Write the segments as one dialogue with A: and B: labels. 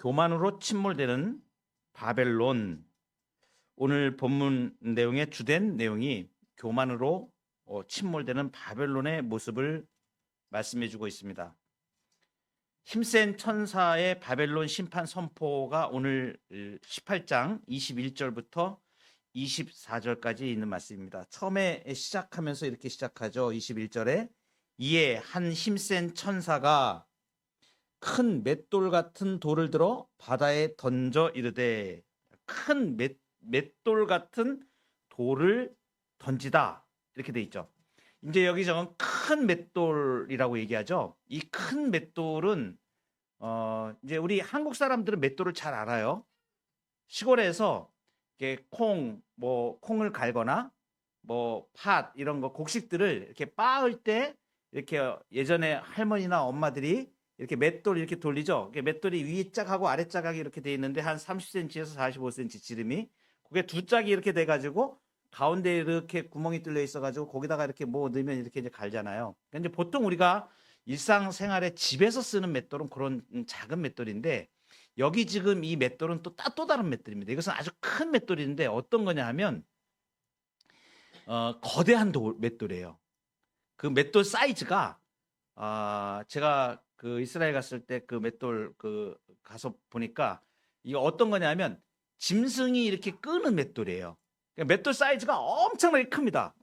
A: 교만으로 침몰되는 바벨론. 오늘 본문 내용의 주된 내용이 교만으로 침몰되는 바벨론의 모습을 말씀해 주고 있습니다. 힘센 천사의 바벨론 심판 선포가 오늘 18장 21절부터 24절까지 있는 말씀입니다. 처음에 시작하면서 이렇게 시작하죠. 21절에 이에 한 힘센 천사가 큰 맷돌 같은 돌을 들어 바다에 던져 이르되, 큰 맷돌 같은 돌을 던지다 이렇게 돼 있죠. 이제 여기 적은 큰 맷돌이라고 얘기하죠. 이 큰 맷돌은 이제 우리 한국 사람들은 맷돌을 잘 알아요. 시골에서 이렇게 콩을 갈거나 팥 이런 거 곡식들을 이렇게 빻을 때 이렇게 예전에 할머니나 엄마들이 이렇게 맷돌 이렇게 돌리죠. 맷돌이 위에 짝하고 아래 짝하고 이렇게 돼 있는데 한 30cm에서 45cm 지름이, 그게 두 짝이 이렇게 돼 가지고 가운데 이렇게 구멍이 뚫려 있어 가지고 거기다가 이렇게 넣으면 이렇게 이제 갈잖아요. 근데 보통 우리가 일상생활에 집에서 쓰는 맷돌은 그런 작은 맷돌인데, 여기 지금 이 맷돌은 또 다른 맷돌입니다. 이것은 아주 큰 맷돌인데 어떤 거냐 하면 거대한 맷돌이에요. 그 맷돌 사이즈가 제가 그 이스라엘 갔을 때 그 맷돌 가서 보니까 이게 어떤 거냐면 짐승이 이렇게 끄는 맷돌이에요. 그러니까 맷돌 사이즈가 엄청나게 큽니다.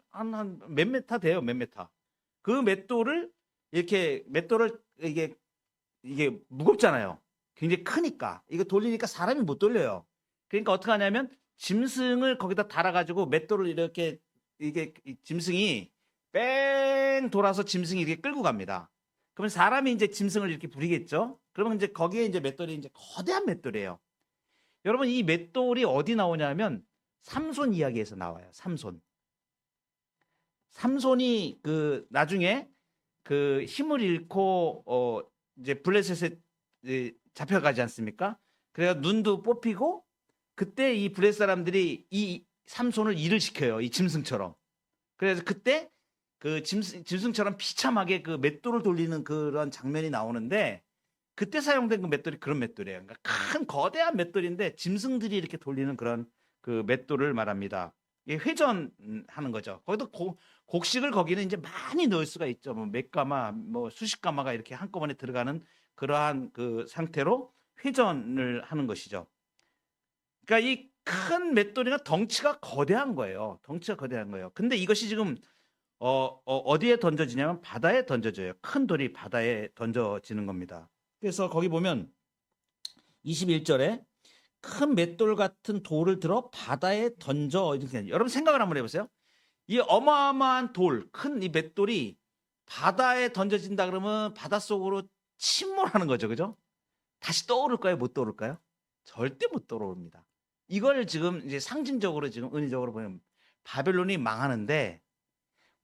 A: 한 몇 메타 돼요, 몇 메타. 그 맷돌을 이게 무겁잖아요. 굉장히 크니까 이거 돌리니까 사람이 못 돌려요. 그러니까 어떻게 하냐면 짐승을 거기다 달아가지고 맷돌을 이렇게 짐승이 뺑 돌아서 짐승이 이렇게 끌고 갑니다. 그러면 사람이 이제 짐승을 이렇게 부리겠죠. 그러면 이제 거기에 이제 맷돌이 이제 거대한 맷돌이에요. 여러분, 이 맷돌이 어디 나오냐면 삼손 이야기에서 나와요. 삼손이 나중에 그 힘을 잃고 이제 블레셋에 잡혀가지 않습니까? 그래서 눈도 뽑히고 그때 이 블레셋 사람들이 이 삼손을 일을 시켜요. 이 짐승처럼. 그래서 그때 그 짐승처럼 비참하게 그 맷돌을 돌리는 그런 장면이 나오는데, 그때 사용된 그 맷돌이 그런 맷돌이에요. 그러니까 큰 거대한 맷돌인데 짐승들이 이렇게 돌리는 그런 그 맷돌을 말합니다. 이게 회전하는 거죠. 거기도 곡식을 거기는 이제 많이 넣을 수가 있죠. 몇 가마, 수십 가마가 이렇게 한꺼번에 들어가는 그러한 그 상태로 회전을 하는 것이죠. 그러니까 이 큰 맷돌이가 덩치가 거대한 거예요. 근데 이것이 지금 어디에 던져지냐면 바다에 던져져요. 큰 돌이 바다에 던져지는 겁니다. 그래서 거기 보면 21절에 큰 맷돌 같은 돌을 들어 바다에 던져, 이렇게. 여러분 생각을 한번 해보세요. 이 어마어마한 큰 이 맷돌이 바다에 던져진다 그러면 바닷속으로 침몰하는 거죠. 그죠? 다시 떠오를까요? 못 떠오를까요? 절대 못 떠오릅니다. 이걸 지금 이제 상징적으로 지금 은유적으로 보면 바벨론이 망하는데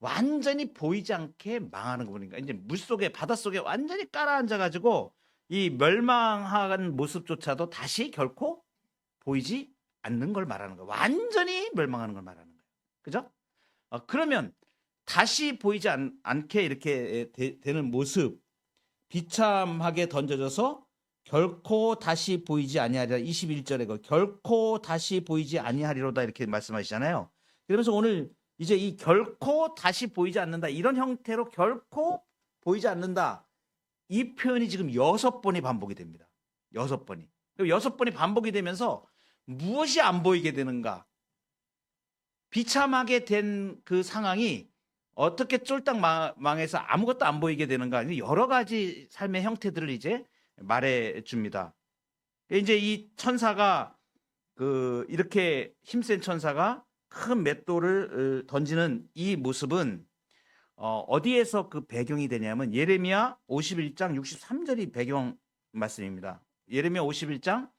A: 완전히 보이지 않게 망하는 거 보니까 이제 물속에, 바닷속에 완전히 깔아앉아가지고 이 멸망한 모습조차도 다시 결코 보이지 않는 걸 말하는 거예요. 완전히 멸망하는 걸 말하는 거예요. 그죠? 그러면 다시 보이지 않게 이렇게 되는 모습, 비참하게 던져져서 결코 다시 보이지 아니하리라. 21절에 결코 다시 보이지 아니하리로다 이렇게 말씀하시잖아요. 그러면서 오늘 이제 이 결코 다시 보이지 않는다, 이런 형태로 결코 보이지 않는다, 이 표현이 지금 6번이 반복이 됩니다. 6번이. 6번이 반복이 되면서 무엇이 안 보이게 되는가? 비참하게 된 그 상황이 어떻게 쫄딱 망해서 아무것도 안 보이게 되는가? 여러 가지 삶의 형태들을 이제 말해 줍니다. 이제 이 천사가 이렇게 힘센 천사가 큰 맷돌을 던지는 이 모습은 어디에서 그 배경이 되냐면 예레미야 51장 63절이 배경 말씀입니다. 예레미야 51장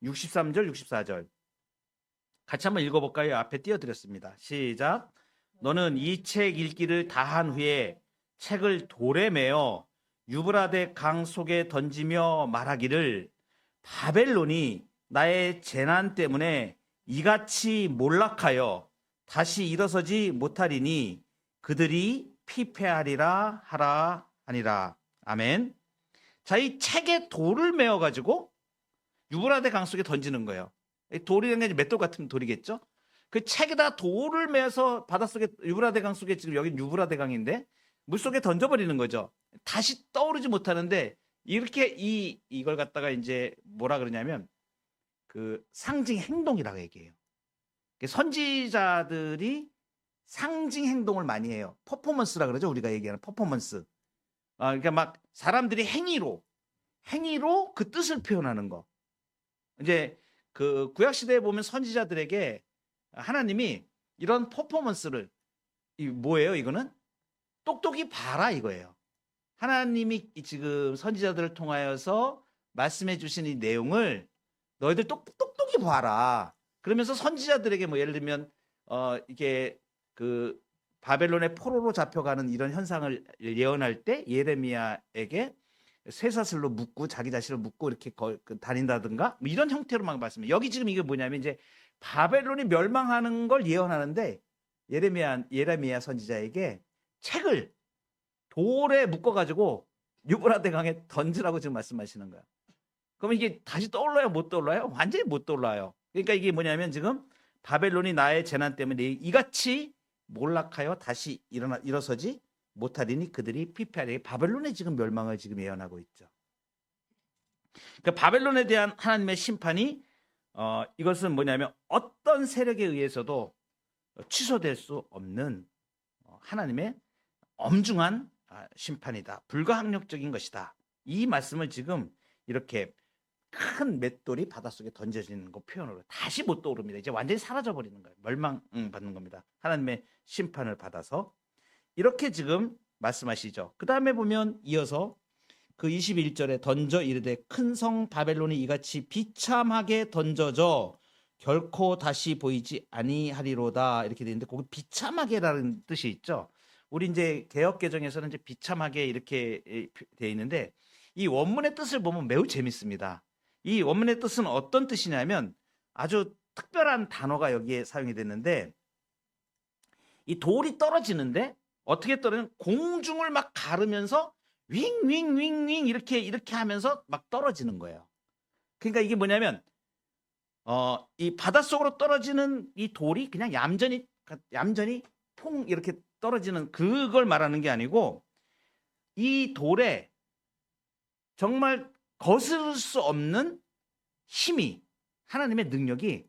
A: 63절 64절 같이 한번 읽어볼까요? 앞에 띄워드렸습니다. 시작. 너는 이 책 읽기를 다한 후에 책을 돌에 매어 유브라데 강 속에 던지며 말하기를, 바벨론이 나의 재난 때문에 이같이 몰락하여 다시 일어서지 못하리니 그들이 피폐하리라 하라 하니라. 아멘. 자, 이 책에 돌을 메어 가지고 유브라데 강 속에 던지는 거예요. 이 돌이라는 게 맷돌 같은 돌이겠죠. 그 책에다 돌을 메어서 바닷속에 유브라데 강 속에, 지금 여기 유브라데 강인데 물속에 던져버리는 거죠. 다시 떠오르지 못하는데, 이렇게 이걸 갖다가 이제 뭐라 그러냐면 그 상징 행동이라고 얘기해요. 선지자들이 상징 행동을 많이 해요. 퍼포먼스라 그러죠. 우리가 얘기하는 퍼포먼스. 그러니까 막 사람들이 행위로 그 뜻을 표현하는 거. 이제 그 구약 시대에 보면 선지자들에게 하나님이 이런 퍼포먼스를, 이 뭐예요? 이거는 똑똑히 봐라 이거예요. 하나님이 지금 선지자들을 통하여서 말씀해 주신 이 내용을 너희들 똑똑히 봐라. 그러면서 선지자들에게 뭐 예를 들면 이게 그 바벨론의 포로로 잡혀가는 이런 현상을 예언할 때 예레미야에게 쇠사슬로 묶고 자기 자신을 묶고 이렇게 다닌다든가 뭐 이런 형태로 막 말씀해요. 여기 지금 이게 뭐냐면 이제 바벨론이 멸망하는 걸 예언하는데 예레미야 선지자에게 책을 돌에 묶어가지고 유브라데 강에 던지라고 지금 말씀하시는 거야. 그러면 이게 다시 떠올라요? 못 떠올라요? 완전히 못 떠올라요. 그러니까 이게 뭐냐면 지금 바벨론이 나의 재난 때문에 이같이 몰락하여 다시 일어서지 못하리니 그들이 피폐하리. 바벨론의 지금 멸망을 지금 예언하고 있죠. 그러니까 바벨론에 대한 하나님의 심판이 이것은 뭐냐면 어떤 세력에 의해서도 취소될 수 없는 하나님의 엄중한 심판이다. 불가항력적인 것이다. 이 말씀을 지금 이렇게 큰 맷돌이 바닷속에 던져지는 거 표현으로 다시 못 떠오릅니다. 이제 완전히 사라져버리는 거예요. 멸망받는 겁니다. 하나님의 심판을 받아서 이렇게 지금 말씀하시죠. 그 다음에 보면 이어서 그 21절에 던져 이르되 큰 성 바벨론이 이같이 비참하게 던져져 결코 다시 보이지 아니하리로다 이렇게 되는데 거기 비참하게라는 뜻이 있죠. 우리 이제 개역 개정에서는 이제 비참하게 이렇게 되어 있는데 이 원문의 뜻을 보면 매우 재밌습니다. 이 원문의 뜻은 어떤 뜻이냐면 아주 특별한 단어가 여기에 사용이 됐는데 이 돌이 떨어지는데 어떻게 떨어지는 공중을 막 가르면서 윙윙윙윙 이렇게 하면서 막 떨어지는 거예요. 그러니까 이게 뭐냐면 이 바닷속으로 떨어지는 이 돌이 그냥 얌전히 퐁 이렇게 떨어지는 그걸 말하는 게 아니고 이 돌에 정말 거스를 수 없는 힘이 하나님의 능력이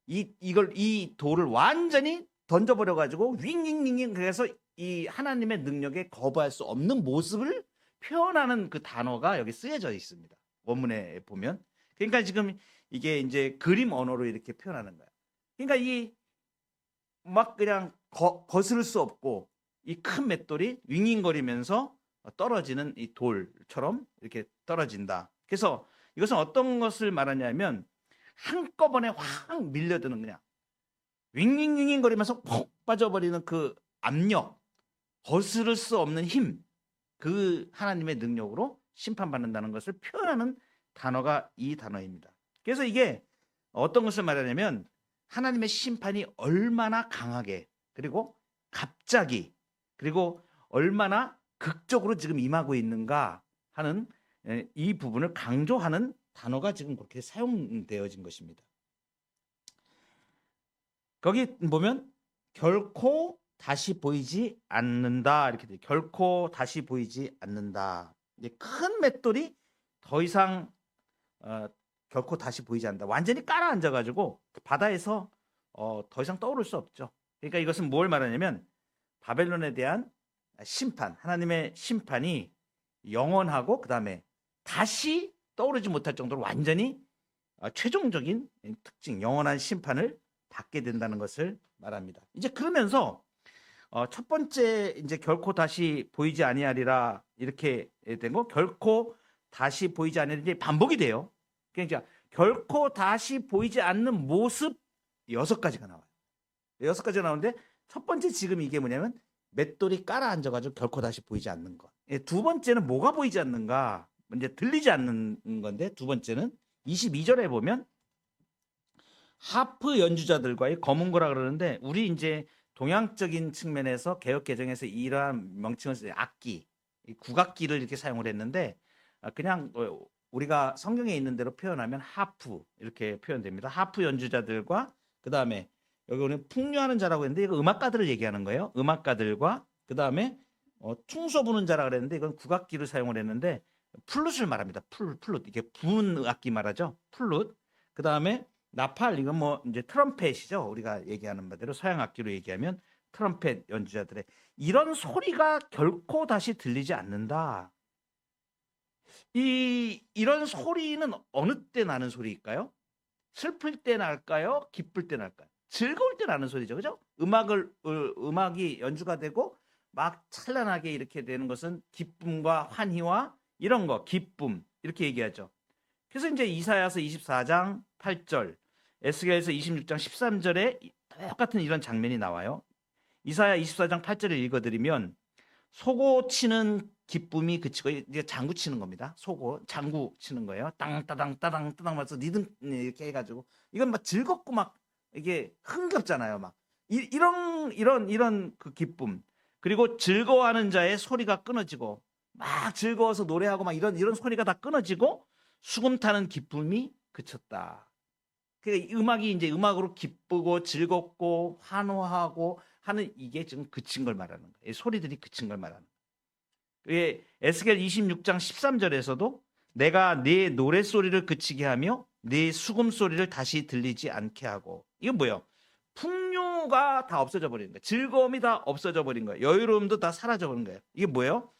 A: 이 돌을 완전히 던져버려 가지고 윙윙윙 그래서 이 하나님의 능력에 거부할 수 없는 모습을 표현하는 그 단어가 여기 쓰여져 있습니다. 원문에 보면. 그러니까 지금 이게 이제 그림 언어로 이렇게 표현하는 거예요. 그러니까 이 막 그냥 거스를 수 없고 이 큰 맷돌이 윙윙거리면서 떨어지는 이 돌처럼 이렇게 떨어진다. 그래서 이것은 어떤 것을 말하냐면 한꺼번에 확 밀려드는 그냥 윙윙윙윙거리면서 푹 빠져버리는 그 압력, 거스를 수 없는 힘, 그 하나님의 능력으로 심판받는다는 것을 표현하는 단어가 이 단어입니다. 그래서 이게 어떤 것을 말하냐면 하나님의 심판이 얼마나 강하게 그리고 갑자기 그리고 얼마나 극적으로 지금 임하고 있는가 하는 이 부분을 강조하는 단어가 지금 그렇게 사용되어진 것입니다. 거기 보면 결코 다시 보이지 않는다 이렇게 돼요. 결코 다시 보이지 않는다. 큰 맷돌이 더 이상 결코 다시 보이지 않는다. 완전히 깔아앉아가지고 바다에서 더 이상 떠오를 수 없죠. 그러니까 이것은 뭘 말하냐면 바벨론에 대한 심판, 하나님의 심판이 영원하고 그 다음에 다시 떠오르지 못할 정도로 완전히 최종적인 특징, 영원한 심판을 받게 된다는 것을 말합니다. 이제 그러면서 첫 번째 이제 결코 다시 보이지 아니하리라 이렇게 된 거, 결코 다시 보이지 아니하리라 이제 반복이 돼요. 그러니까 결코 다시 보이지 않는 모습 6가지가 나와요. 6가지가 나오는데 첫 번째 지금 이게 뭐냐면 맷돌이 깔아앉아가지고 결코 다시 보이지 않는 것. 두 번째는 뭐가 보이지 않는가? 이제 들리지 않는 건데 두 번째는 22절에 보면 하프 연주자들과의 검은 거라 그러는데 우리 이제 동양적인 측면에서 개역 개정에서 이러한 명칭을 악기, 국악기를 이렇게 사용을 했는데 그냥 우리가 성경에 있는 대로 표현하면 하프 이렇게 표현됩니다. 하프 연주자들과 그다음에 여기 오늘 풍류하는 자라고 했는데 이거 음악가들을 얘기하는 거예요. 음악가들과 그다음에 퉁소 부는 자라 그랬는데 이건 국악기를 사용을 했는데 플룻을 말합니다. 플룻 이게 부는 악기 말하죠. 플룻. 그다음에 나팔 이건 뭐 이제 트럼펫이죠. 우리가 얘기하는 바대로 서양 악기로 얘기하면 트럼펫 연주자들의 이런 소리가 결코 다시 들리지 않는다. 이런 소리는 어느 때 나는 소리일까요? 슬플 때 날까요? 기쁠 때 날까요? 즐거울 때 나는 소리죠. 그죠? 음악이 연주가 되고 막 찬란하게 이렇게 되는 것은 기쁨과 환희와 이런 거, 기쁨 이렇게 얘기하죠. 그래서 이제 이사야서 24장 8절, 에스겔서 26장 13절에 똑같은 이런 장면이 나와요. 이사야 24장 8절을 읽어드리면 소고 치는 기쁨이 그치고 이제 장구 치는 겁니다. 소고 장구 치는 거예요. 땅따당 따당 따당 맞서 리듬 이렇게 해가지고 이건 막 즐겁고 막 이게 흥겹잖아요. 막 이런 그 기쁨 그리고 즐거워하는 자의 소리가 끊어지고 막 즐거워서 노래하고 막 이런 소리가 다 끊어지고 수금 타는 기쁨이 그쳤다. 그 음악이 이제 음악으로 기쁘고 즐겁고 환호하고 하는 이게 지금 그친 걸 말하는 거예요. 소리들이 그친 걸 말하는 거예요. 에스겔 26장 13절에서도 내가 네 노랫소리를 그치게 하며 네 수금소리를 다시 들리지 않게 하고 이건 뭐예요? 풍류가 다 없어져 버리는 거예요. 즐거움이 다 없어져 버린 거예요. 여유로움도 다 사라져 버린 거예요. 이게 뭐예요?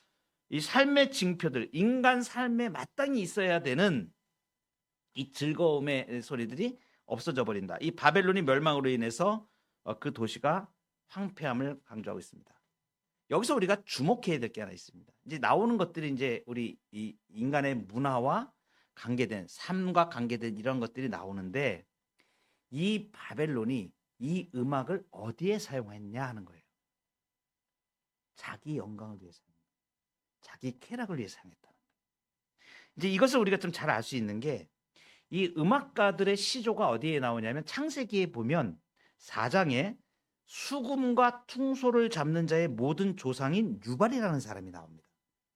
A: 이 삶의 징표들, 인간 삶에 마땅히 있어야 되는 이 즐거움의 소리들이 없어져 버린다. 이 바벨론이 멸망으로 인해서 그 도시가 황폐함을 강조하고 있습니다. 여기서 우리가 주목해야 될 게 하나 있습니다. 이제 나오는 것들이 이제 우리 이 인간의 문화와 관계된 삶과 관계된 이런 것들이 나오는데 이 바벨론이 이 음악을 어디에 사용했냐 하는 거예요. 자기 영광을 위해서, 자기 쾌락을 위해 사용했다는 거예요. 이제 이것을 우리가 좀 잘 알 수 있는 게 이 음악가들의 시조가 어디에 나오냐면 창세기에 보면 4장에 수금과 퉁소를 잡는 자의 모든 조상인 유발이라는 사람이 나옵니다.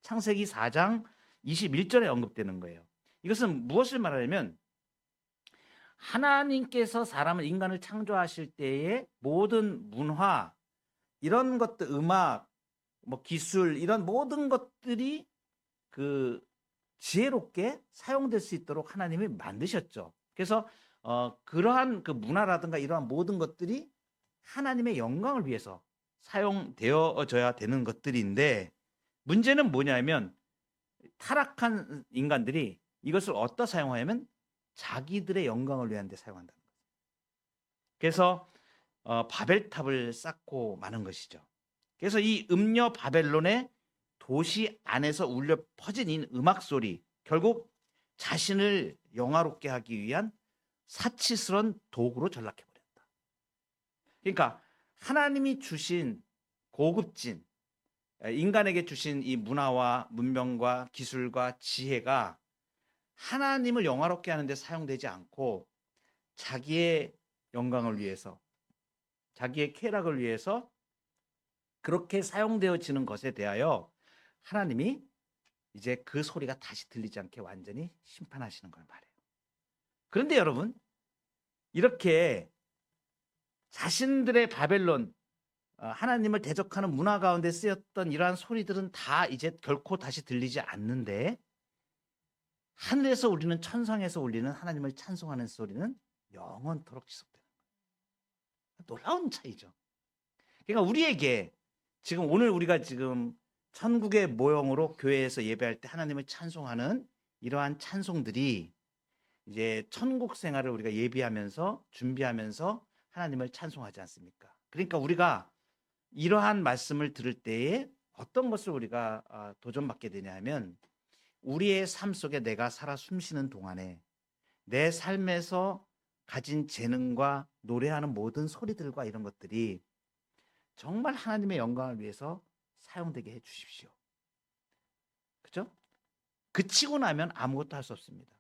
A: 창세기 4장 21절에 언급되는 거예요. 이것은 무엇을 말하냐면 하나님께서 사람을 인간을 창조하실 때의 모든 문화 이런 것들 음악 뭐 기술 이런 모든 것들이 그 지혜롭게 사용될 수 있도록 하나님이 만드셨죠. 그래서 그러한 그 문화라든가 이러한 모든 것들이 하나님의 영광을 위해서 사용되어져야 되는 것들인데 문제는 뭐냐면 타락한 인간들이 이것을 어디다 사용하냐면 자기들의 영광을 위한 데 사용한다는 거죠. 그래서 바벨탑을 쌓고 마는 것이죠. 그래서 이 음녀 바벨론의 도시 안에서 울려 퍼진 이 음악 소리 결국 자신을 영화롭게 하기 위한 사치스러운 도구로 전락해버렸다. 그러니까 하나님이 주신 고급진 인간에게 주신 이 문화와 문명과 기술과 지혜가 하나님을 영화롭게 하는 데 사용되지 않고 자기의 영광을 위해서 자기의 쾌락을 위해서 그렇게 사용되어지는 것에 대하여 하나님이 이제 그 소리가 다시 들리지 않게 완전히 심판하시는 걸 말해요. 그런데 여러분 이렇게 자신들의 바벨론 하나님을 대적하는 문화 가운데 쓰였던 이러한 소리들은 다 이제 결코 다시 들리지 않는데 하늘에서 울리는 천상에서 울리는 하나님을 찬송하는 소리는 영원토록 지속되는 거예요. 놀라운 차이죠. 그러니까 우리에게 지금 오늘 우리가 지금 천국의 모형으로 교회에서 예배할 때 하나님을 찬송하는 이러한 찬송들이 이제 천국 생활을 우리가 예비하면서 준비하면서 하나님을 찬송하지 않습니까? 그러니까 우리가 이러한 말씀을 들을 때에 어떤 것을 우리가 도전받게 되냐 하면 우리의 삶 속에 내가 살아 숨쉬는 동안에 내 삶에서 가진 재능과 노래하는 모든 소리들과 이런 것들이 정말 하나님의 영광을 위해서 사용되게 해 주십시오. 그죠? 그치고 나면 아무것도 할 수 없습니다.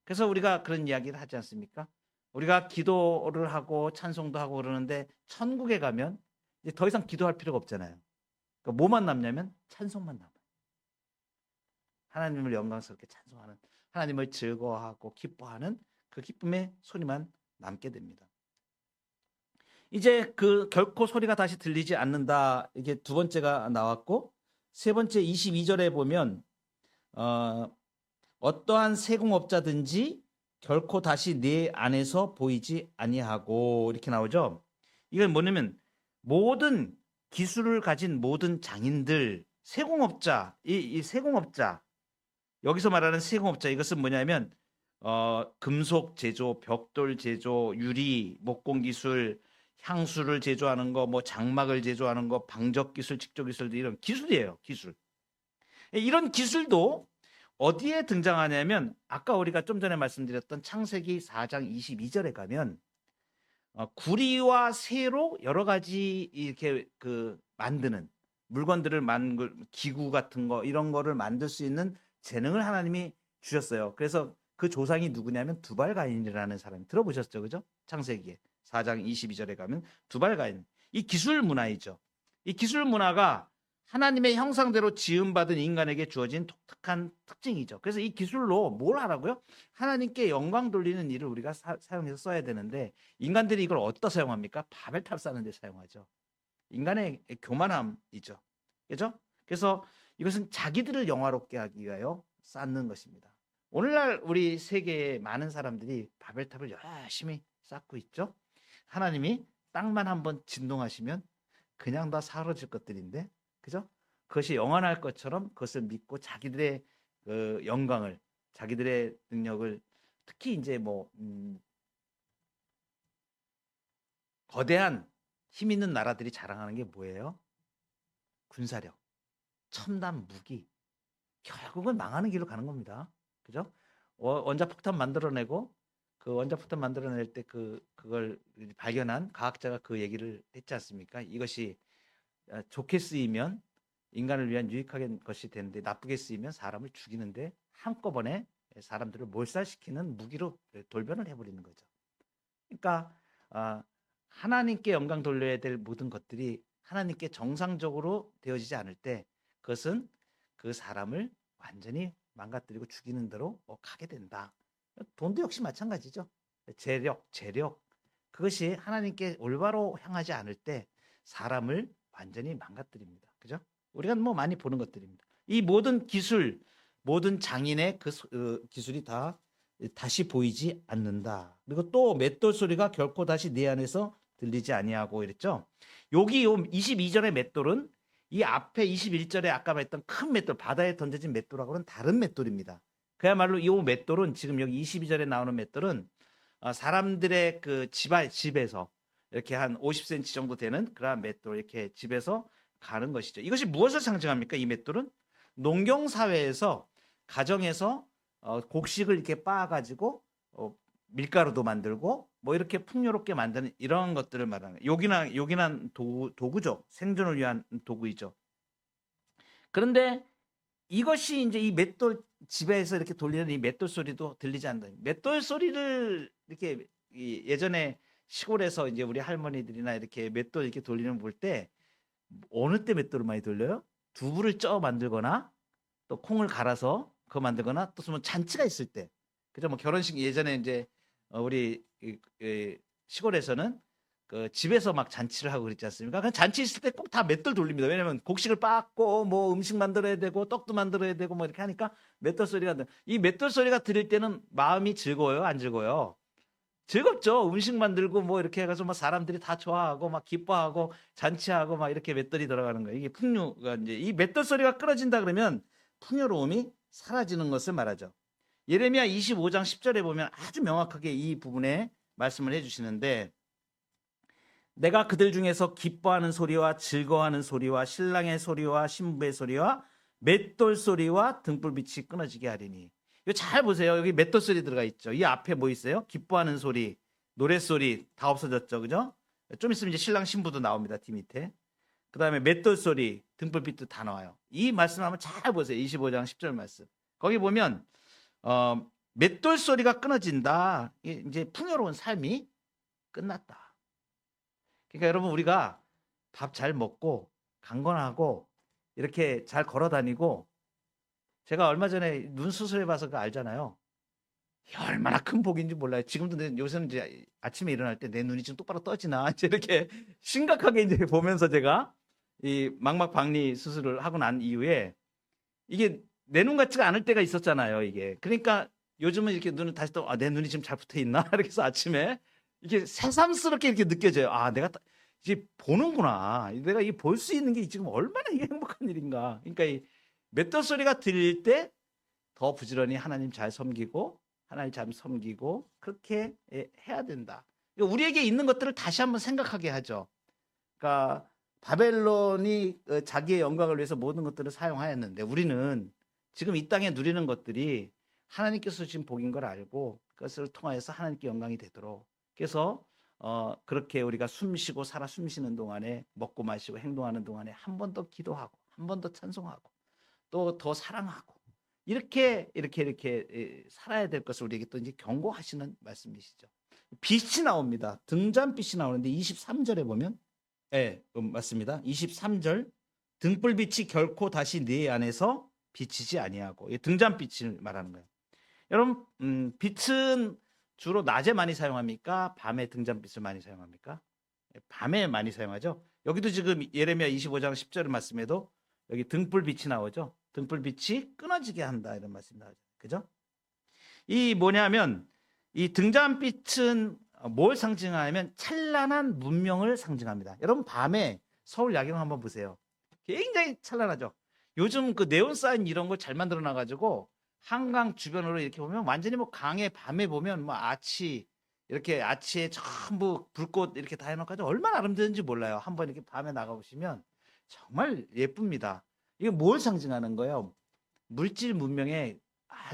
A: 그래서 우리가 그런 이야기를 하지 않습니까? 우리가 기도를 하고 찬송도 하고 그러는데 천국에 가면 이제 더 이상 기도할 필요가 없잖아요. 그러니까 뭐만 남냐면 찬송만 남아요. 하나님을 영광스럽게 찬송하는, 하나님을 즐거워하고 기뻐하는 그 기쁨의 소리만 남게 됩니다. 이제 그 결코 소리가 다시 들리지 않는다. 이게 두 번째가 나왔고, 세 번째 22절에 보면 어떠한 세공업자든지 결코 다시 내 안에서 보이지 아니하고 이렇게 나오죠. 이건 뭐냐면 모든 기술을 가진 모든 장인들, 세공업자, 이 세공업자, 여기서 말하는 세공업자, 이것은 뭐냐면 금속 제조, 벽돌 제조, 유리, 목공 기술, 향수를 제조하는 거, 뭐 장막을 제조하는 거, 방적 기술, 직조 기술도 이런 기술이에요. 기술. 이런 기술도 어디에 등장하냐면 아까 우리가 좀 전에 말씀드렸던 창세기 4장 22절에 가면 구리와 쇠로 여러 가지 이렇게 그 만드는 물건들을 기구 같은 거 이런 거를 만들 수 있는 재능을 하나님이 주셨어요. 그래서 그 조상이 누구냐면 두발가인이라는 사람이, 들어보셨죠, 그죠? 창세기에 4장 22절에 가면 두발가인. 이 기술 문화이죠. 이 기술 문화가 하나님의 형상대로 지음받은 인간에게 주어진 독특한 특징이죠. 그래서 이 기술로 뭘 하라고요? 하나님께 영광 돌리는 일을 우리가 사용해서 써야 되는데, 인간들이 이걸 어디다 사용합니까? 바벨탑 쌓는 데 사용하죠. 인간의 교만함이죠. 그죠? 그래서 이것은 자기들을 영화롭게 하기 위하여 쌓는 것입니다. 오늘날 우리 세계의 많은 사람들이 바벨탑을 열심히 쌓고 있죠. 하나님이 땅만 한번 진동하시면 그냥 다 사라질 것들인데, 그죠? 그것이 영원할 것처럼 그것을 믿고 자기들의 그 영광을, 자기들의 능력을, 특히 이제 뭐 거대한 힘 있는 나라들이 자랑하는 게 뭐예요? 군사력, 첨단 무기. 결국은 망하는 길로 가는 겁니다. 그죠? 원자폭탄 만들어내고, 그 원자폭탄 만들어낼 때 그걸 발견한 과학자가 그 얘기를 했지 않습니까? 이것이 좋게 쓰이면 인간을 위한 유익한 것이 되는데 나쁘게 쓰이면 사람을 죽이는데 한꺼번에 사람들을 몰살시키는 무기로 돌변을 해버리는 거죠. 그러니까 하나님께 영광 돌려야 될 모든 것들이 하나님께 정상적으로 되어지지 않을 때 그것은 그 사람을 완전히 망가뜨리고 죽이는 대로 가게 된다. 돈도 역시 마찬가지죠. 재력 그것이 하나님께 올바로 향하지 않을 때 사람을 완전히 망가뜨립니다. 그죠? 우리가 뭐 많이 보는 것들입니다. 이 모든 기술, 모든 장인의 기술이 다시 보이지 않는다. 그리고 또 맷돌 소리가 결코 다시 내 안에서 들리지 아니하고 이랬죠. 여기 22절의 맷돌은 이 앞에 21절에 아까 말했던 큰 맷돌, 바다에 던져진 맷돌하고는 다른 맷돌입니다. 그야말로 이 맷돌은, 지금 여기 22절에 나오는 맷돌은 사람들의 그 집에서 이렇게 한 50cm 정도 되는 그런 맷돌, 이렇게 집에서 가는 것이죠. 이것이 무엇을 상징합니까? 이 맷돌은 농경사회에서, 가정에서 곡식을 이렇게 빻아가지고 밀가루도 만들고 뭐 이렇게 풍요롭게 만드는 이런 것들을 말하는, 요긴한 도구죠. 생존을 위한 도구이죠. 그런데 이것이 이제 이 맷돌, 집에서 이렇게 돌리는 이 맷돌 소리도 들리지 않는다. 맷돌 소리를 이렇게 예전에 시골에서 이제 우리 할머니들이나 이렇게 맷돌 이렇게 돌리는 볼 때 어느 때 맷돌을 많이 돌려요? 두부를 쪄 만들거나 또 콩을 갈아서 그거 만들거나 또 무슨 잔치가 있을 때, 그죠? 뭐 결혼식, 예전에 이제 우리 시골에서는 그 집에서 막 잔치를 하고 그랬지 않습니까? 그 잔치 있을 때 꼭 다 맷돌 돌립니다. 왜냐면 곡식을 빻고 뭐 음식 만들어야 되고 떡도 만들어야 되고 뭐 이렇게 하니까 맷돌 소리가, 이 맷돌 소리가 들릴 때는 마음이 즐거워요, 안 즐거워요? 즐겁죠. 음식 만들고 뭐 이렇게 해가지고 막 사람들이 다 좋아하고 막 기뻐하고 잔치하고 막 이렇게 맷돌이 들어가는 거예요. 이게 풍요가, 이제 이 맷돌 소리가 끊어진다 그러면 풍요로움이 사라지는 것을 말하죠. 예레미야 25장 10절에 보면 아주 명확하게 이 부분에 말씀을 해주시는데, 내가 그들 중에서 기뻐하는 소리와 즐거워하는 소리와 신랑의 소리와 신부의 소리와 맷돌 소리와 등불빛이 끊어지게 하리니. 이거 잘 보세요. 여기 맷돌 소리 들어가 있죠. 이 앞에 뭐 있어요? 기뻐하는 소리, 노래 소리 다 없어졌죠, 그죠? 좀 있으면 이제 신랑 신부도 나옵니다, 뒤 밑에. 그 다음에 맷돌 소리, 등불빛도 다 나와요. 이 말씀 한번 잘 보세요. 25장 10절 말씀. 거기 보면 맷돌 소리가 끊어진다. 이제 풍요로운 삶이 끝났다. 그러니까 여러분, 우리가 밥 잘 먹고 강건하고 이렇게 잘 걸어 다니고 제가 얼마 전에 눈 수술해봐서 그거 알잖아요. 이게 얼마나 큰 복인지 몰라요. 지금도 요새는 이제 아침에 일어날 때 내 눈이 좀 똑바로 떠지나 이제 이렇게 심각하게 이제 보면서 제가 이 망막박리 수술을 하고 난 이후에 이게 내 눈 같지가 않을 때가 있었잖아요. 이게 그러니까 요즘은 이렇게 눈을 다시 또 내 눈이 지금 잘 붙어 있나 이렇게 해서 아침에 이게 새삼스럽게 이렇게 느껴져요. 아, 내가 이제 보는구나. 내가 이 볼 수 있는 게 지금 얼마나 이게 행복한 일인가. 그러니까 이 맷돌 소리가 들릴 때 더 부지런히 하나님 잘 섬기고 하나님 잘 섬기고 그렇게 해야 된다. 우리에게 있는 것들을 다시 한번 생각하게 하죠. 그러니까 바벨론이 자기의 영광을 위해서 모든 것들을 사용하였는데 우리는 지금 이 땅에 누리는 것들이 하나님께서 주신 복인 걸 알고 그것을 통하여서 하나님께 영광이 되도록 그래서 그렇게 우리가 숨 쉬고 살아 숨 쉬는 동안에 먹고 마시고 행동하는 동안에 한 번 더 기도하고 한 번 더 찬송하고 또 더 사랑하고 이렇게 살아야 될 것을 우리에게 또 이제 경고하시는 말씀이시죠. 빛이 나옵니다. 등잔빛이 나오는데 23절에 보면 네, 맞습니다. 23절 등불빛이 결코 다시 네 안에서 비치지 아니하고 등잔빛을 말하는 거예요. 여러분 빛은 주로 낮에 많이 사용합니까? 밤에 등잔빛을 많이 사용합니까? 밤에 많이 사용하죠. 여기도 지금 예레미야 25장 10절 말씀에도 여기 등불빛이 나오죠. 등불빛이 끊어지게 한다 이런 말씀이 나오죠. 그죠? 이 뭐냐면 이 등잔빛은 뭘 상징하냐면 찬란한 문명을 상징합니다. 여러분 밤에 서울 야경 한번 보세요. 굉장히 찬란하죠. 요즘 그 네온 사인 이런 걸 잘 만들어 놔 가지고 한강 주변으로 이렇게 보면 완전히 뭐 강에 밤에 보면 뭐 아치 이렇게 아치에 전부 불꽃 이렇게 다 해놓고 얼마나 아름다운지 몰라요. 한번 이렇게 밤에 나가 보시면 정말 예쁩니다. 이게 뭘 상징하는 거예요? 물질 문명의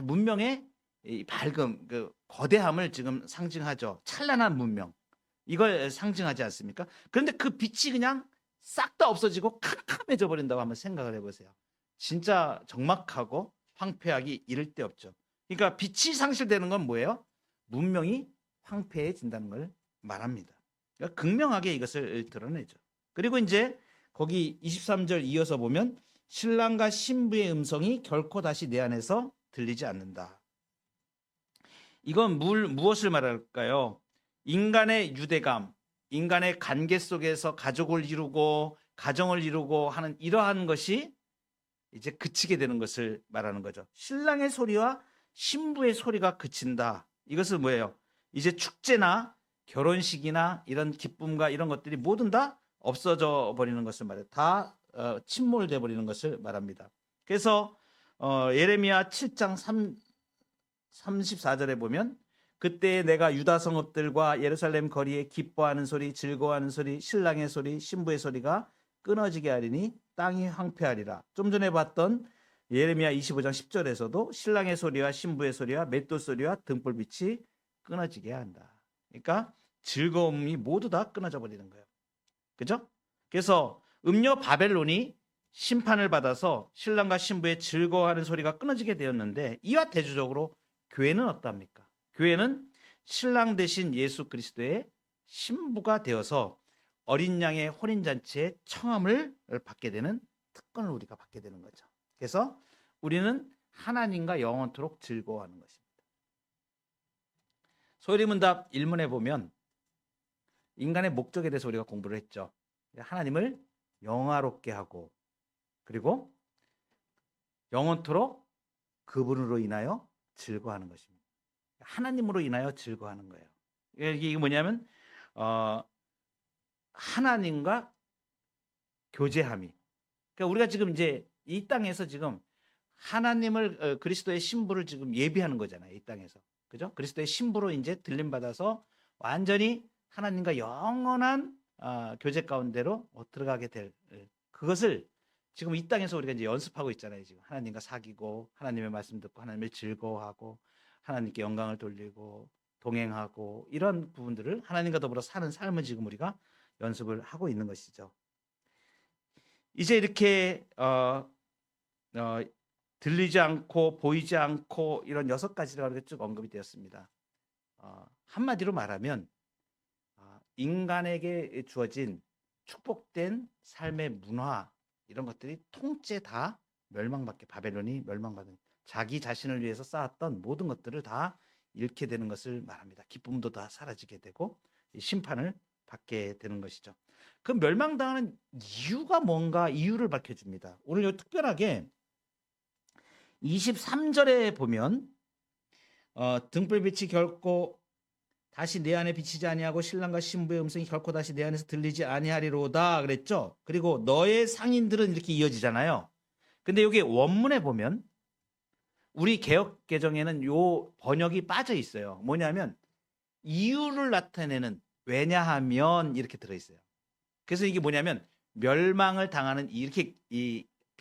A: 문명의 이 밝음, 그 거대함을 지금 상징하죠. 찬란한 문명. 이걸 상징하지 않습니까? 그런데 그 빛이 그냥 싹 다 없어지고 캄캄해져 버린다고 한번 생각을 해보세요. 진짜 적막하고 황폐하기 이를 데 없죠. 그러니까 빛이 상실되는 건 뭐예요? 문명이 황폐해진다는 걸 말합니다. 그러니까 극명하게 이것을 드러내죠. 그리고 이제 거기 23절 이어서 보면 신랑과 신부의 음성이 결코 다시 내 안에서 들리지 않는다. 이건 무엇을 말할까요? 인간의 유대감, 인간의 관계 속에서 가족을 이루고 가정을 이루고 하는 이러한 것이 이제 그치게 되는 것을 말하는 거죠. 신랑의 소리와 신부의 소리가 그친다. 이것은 뭐예요? 이제 축제나 결혼식이나 이런 기쁨과 이런 것들이 모든 다 없어져 버리는 것을 말해요. 다 침몰돼 버리는 것을 말합니다. 그래서 예레미야 7장 34절에 보면 그때 내가 유다 성읍들과 예루살렘 거리에 기뻐하는 소리, 즐거워하는 소리, 신랑의 소리, 신부의 소리가 끊어지게 하리니 땅이 황폐하리라. 좀 전에 봤던 예레미야 25장 10절에서도 신랑의 소리와 신부의 소리와 맷돌 소리와 등불빛이 끊어지게 한다. 그러니까 즐거움이 모두 다 끊어져 버리는 거예요. 그죠? 그래서 음녀 바벨론이 심판을 받아서 신랑과 신부의 즐거워하는 소리가 끊어지게 되었는데 이와 대조적으로 교회는 어떠합니까? 교회는 신랑 대신 예수 그리스도의 신부가 되어서 어린 양의 혼인잔치의 청함을 받게 되는 특권을 우리가 받게 되는 거죠. 그래서 우리는 하나님과 영원토록 즐거워하는 것입니다. 소리문답 1문에 보면 인간의 목적에 대해서 우리가 공부를 했죠. 하나님을 영화롭게 하고 그리고 영원토록 그분으로 인하여 즐거워하는 것입니다. 하나님으로 인하여 즐거워하는 거예요. 이게 뭐냐면 하나님과 교제함이. 그러니까 우리가 지금 이제 이 땅에서 지금 하나님을 그리스도의 신부를 지금 예비하는 거잖아요. 이 땅에서. 그죠? 그리스도의 신부로 이제 들림 받아서 완전히 하나님과 영원한 교제 가운데로 들어가게 될 그것을 지금 이 땅에서 우리가 이제 연습하고 있잖아요. 지금 하나님과 사귀고 하나님의 말씀 듣고 하나님을 즐거워하고 하나님께 영광을 돌리고 동행하고 이런 부분들을 하나님과 더불어 사는 삶을 지금 우리가 연습을 하고 있는 것이죠. 이제 이렇게 들리지 않고 보이지 않고 이런 6가지가 이렇게 쭉 언급이 되었습니다. 한마디로 말하면 인간에게 주어진 축복된 삶의 문화 이런 것들이 통째 다 멸망받게 바벨론이 멸망받은 자기 자신을 위해서 쌓았던 모든 것들을 다 잃게 되는 것을 말합니다. 기쁨도 다 사라지게 되고 심판을 받게 되는 것이죠. 그 멸망당하는 이유가 뭔가 이유를 밝혀줍니다. 오늘 특별하게 23절에 보면 등불빛이 결코 다시 내 안에 비치지 아니하고 신랑과 신부의 음성이 결코 다시 내 안에서 들리지 아니하리로다 그랬죠. 그리고 너의 상인들은 이렇게 이어지잖아요. 근데 여기 원문에 보면 우리 개역 개정에는 요 번역이 빠져 있어요. 뭐냐면 이유를 나타내는 왜냐하면 이렇게 들어 있어요. 그래서 이게 뭐냐면 멸망을 당하는 이렇게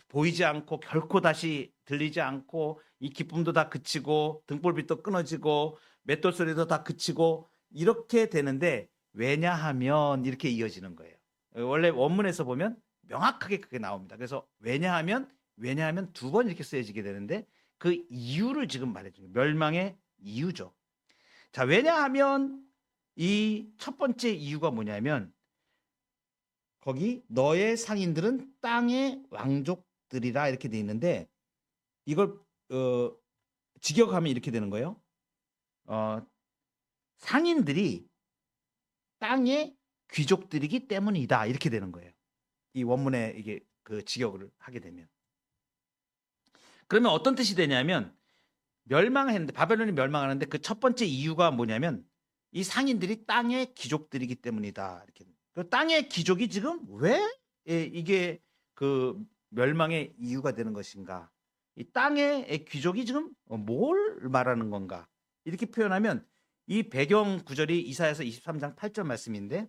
A: 보이지 않고 결코 다시 들리지 않고 이 기쁨도 다 그치고 등불빛도 끊어지고 맷돌 소리도 다 그치고 이렇게 되는데 왜냐하면 이렇게 이어지는 거예요. 원래 원문에서 보면 명확하게 그게 나옵니다. 그래서 왜냐하면 두 번 이렇게 쓰여지게 되는데 그 이유를 지금 말해주는 거예요. 멸망의 이유죠. 자, 왜냐하면 이 첫 번째 이유가 뭐냐면 거기 너의 상인들은 땅의 왕족들이라 이렇게 돼 있는데 이걸 직역하면 이렇게 되는 거예요. 상인들이 땅의 귀족들이기 때문이다 이렇게 되는 거예요. 이 원문에 이게 그 직역을 하게 되면 그러면 어떤 뜻이 되냐면 멸망했는데 바벨론이 멸망하는데 그 첫 번째 이유가 뭐냐면 이 상인들이 땅의 귀족들이기 때문이다 이렇게. 그 땅의 귀족이 지금 왜 이게 그 멸망의 이유가 되는 것인가? 이 땅의 귀족이 지금 뭘 말하는 건가? 이렇게 표현하면 이 배경 구절이 이사야서 23장 8절 말씀인데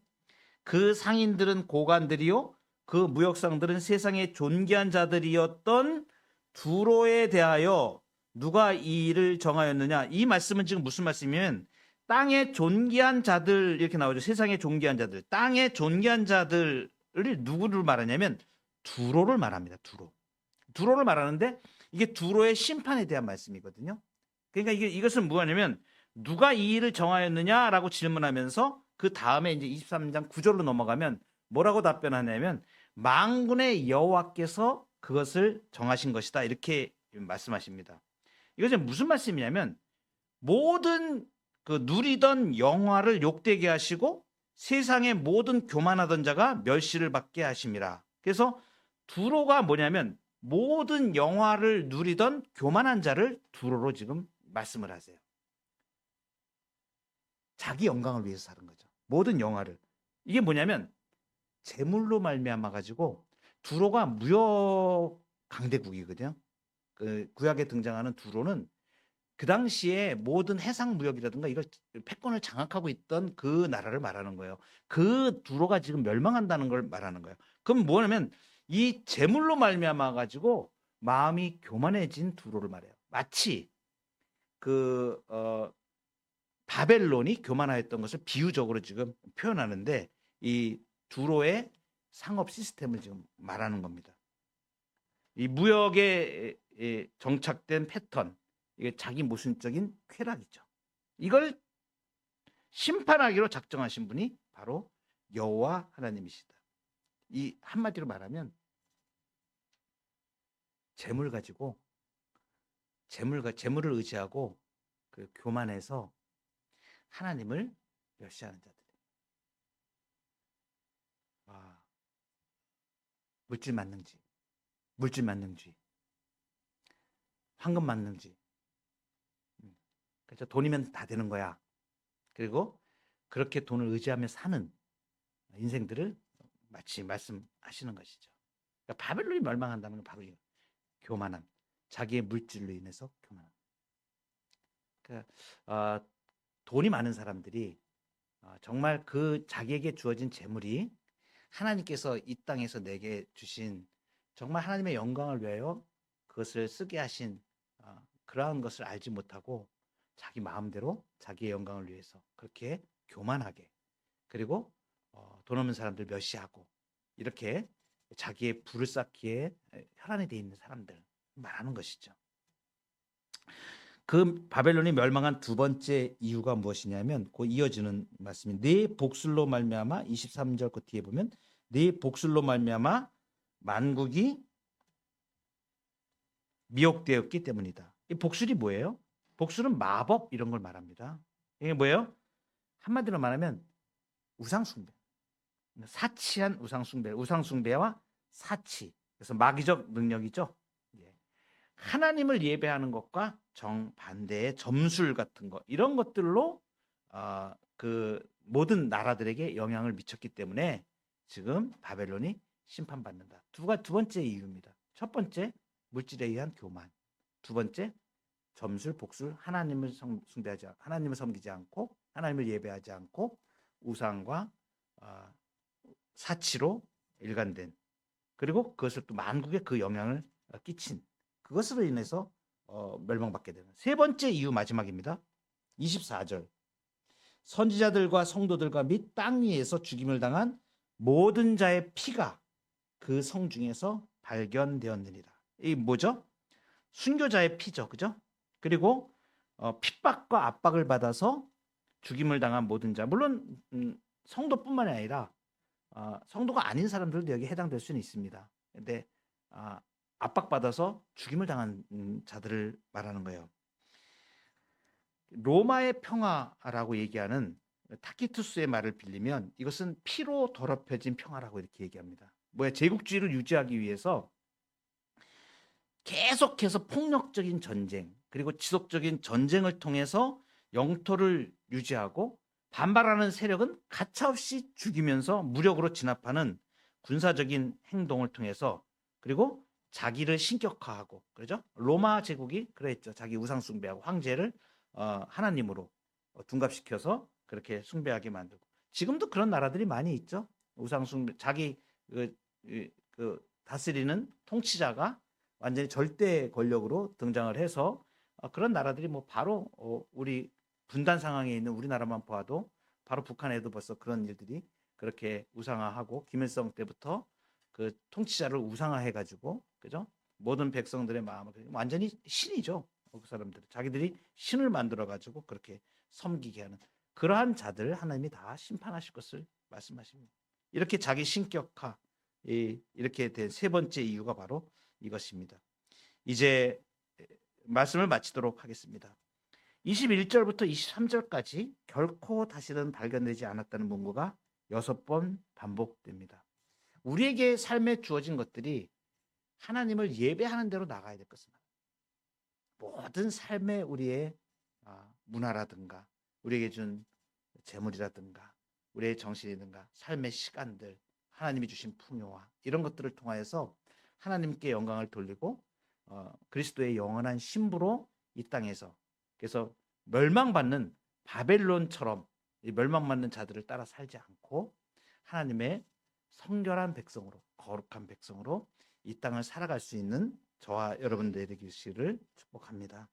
A: 그 상인들은 고관들이요 그 무역상들은 세상의 존귀한 자들이었던 두로에 대하여 누가 이 일을 정하였느냐? 이 말씀은 지금 무슨 말씀이면 땅의 존귀한 자들 이렇게 나오죠. 세상의 존귀한 자들. 땅의 존귀한 자들을 누구를 말하냐면 두로를 말합니다. 두로를 말하는데 이게 두로의 심판에 대한 말씀이거든요. 그러니까 이것은 뭐냐면 누가 이 일을 정하였느냐라고 질문하면서 그 다음에 이제 23장 9절로 넘어가면 뭐라고 답변하냐면 만군의 여호와께서 그것을 정하신 것이다 이렇게 말씀하십니다. 이것은 무슨 말씀이냐면 모든 그 누리던 영화를 욕되게 하시고 세상의 모든 교만하던 자가 멸시를 받게 하심이라. 그래서 두로가 뭐냐면 모든 영화를 누리던 교만한 자를 두로로 지금 말씀을 하세요. 자기 영광을 위해서 사는 거죠. 모든 영화를. 이게 뭐냐면 재물로 말미암아 가지고 두로가 무역 강대국이거든요. 그 구약에 등장하는 두로는 그 당시에 모든 해상 무역이라든가 이걸 패권을 장악하고 있던 그 나라를 말하는 거예요. 그 두로가 지금 멸망한다는 걸 말하는 거예요. 그럼 뭐냐면 이 재물로 말미암아 가지고 마음이 교만해진 두로를 말해요. 마치 그 바벨론이 교만하였던 것을 비유적으로 지금 표현하는데 이 두로의 상업 시스템을 지금 말하는 겁니다. 이 무역에 정착된 패턴, 이게 자기 모순적인 쾌락이죠. 이걸 심판하기로 작정하신 분이 바로 여호와 하나님이시다. 이 한마디로 말하면 재물을 의지하고 그 교만해서 하나님을 멸시하는 자들. 물질 만능주의, 황금 만능주의. 그렇죠. 돈이면 다 되는 거야. 그리고 그렇게 돈을 의지하며 사는 인생들을 마치 말씀하시는 것이죠. 그러니까 바벨론이 멸망한다는 건 바로 이 교만함, 자기의 물질로 인해서 교만함. 그러니까 돈이 많은 사람들이 정말 그 자기에게 주어진 재물이 하나님께서 이 땅에서 내게 주신 정말 하나님의 영광을 위하여 그것을 쓰게 하신 그러한 것을 알지 못하고 자기 마음대로 자기의 영광을 위해서 그렇게 교만하게 그리고 돈 없는 사람들 멸시하고 이렇게 자기의 부를 쌓기에 혈안이 돼 있는 사람들 말하는 것이죠. 그 바벨론이 멸망한 두 번째 이유가 무엇이냐면 그 이어지는 말씀이 네 복술로 말미암아 23절 그 뒤에 보면 네 복술로 말미암아 만국이 미혹되었기 때문이다. 이 복술이 뭐예요? 복술은 마법 이런 걸 말합니다. 이게 뭐예요? 한마디로 말하면 우상숭배. 사치한 우상숭배, 우상숭배와 사치. 그래서 마귀적 능력이죠. 예. 하나님을 예배하는 것과 정반대의 점술 같은 것 이런 것들로 그 모든 나라들에게 영향을 미쳤기 때문에 지금 바벨론이 심판받는다. 두 번째 이유입니다. 첫 번째 물질에 의한 교만. 두 번째 점술, 복술, 하나님을 섬기지 않고 하나님을 예배하지 않고 우상과 사치로 일관된 그리고 그것을 또 만국에 그 영향을 끼친 그것으로 인해서 멸망받게 되는 세 번째 이유 마지막입니다. 24절 선지자들과 성도들과 및 땅 위에서 죽임을 당한 모든 자의 피가 그 성 중에서 발견되었느니라. 이 뭐죠? 순교자의 피죠, 그죠? 그리고 핍박과 압박을 받아서 죽임을 당한 모든 자, 물론 성도뿐만이 아니라 성도가 아닌 사람들도 여기 해당될 수는 있습니다. 근데 압박받아서 죽임을 당한 자들을 말하는 거예요. 로마의 평화라고 얘기하는 타키투스의 말을 빌리면 이것은 피로 더럽혀진 평화라고 이렇게 얘기합니다. 제국주의를 유지하기 위해서 계속해서 폭력적인 전쟁 그리고 지속적인 전쟁을 통해서 영토를 유지하고 반발하는 세력은 가차없이 죽이면서 무력으로 진압하는 군사적인 행동을 통해서 그리고 자기를 신격화하고 그러죠. 로마 제국이 그랬죠. 자기 우상 숭배하고 황제를 하나님으로 둔갑시켜서 그렇게 숭배하게 만들고 지금도 그런 나라들이 많이 있죠. 우상 숭배 자기 그 다스리는 통치자가 완전히 절대 권력으로 등장을 해서 그런 나라들이 뭐 바로 우리 분단 상황에 있는 우리나라만 봐도 바로 북한에도 벌써 그런 일들이 그렇게 우상화하고 김일성 때부터 그 통치자를 우상화해가지고 그죠? 모든 백성들의 마음을 완전히 신이죠. 그 사람들 자기들이 신을 만들어가지고 그렇게 섬기게 하는 그러한 자들 하나님이 다 심판하실 것을 말씀하십니다. 이렇게 자기 신격화 이렇게 된 세 번째 이유가 바로 이것입니다. 이제 말씀을 마치도록 하겠습니다. 21절부터 23절까지 결코 다시는 발견되지 않았다는 문구가 6번 반복됩니다. 우리에게 삶에 주어진 것들이 하나님을 예배하는 대로 나가야 될 것입니다. 모든 삶의 우리의 문화라든가 우리에게 준 재물이라든가 우리의 정신이든가 삶의 시간들 하나님이 주신 풍요와 이런 것들을 통하여서 하나님께 영광을 돌리고 그리스도의 영원한 신부로 이 땅에서 그래서 멸망받는 바벨론처럼 이 멸망받는 자들을 따라 살지 않고 하나님의 성결한 백성으로 거룩한 백성으로 이 땅을 살아갈 수 있는 저와 여러분들이 되기를 축복합니다.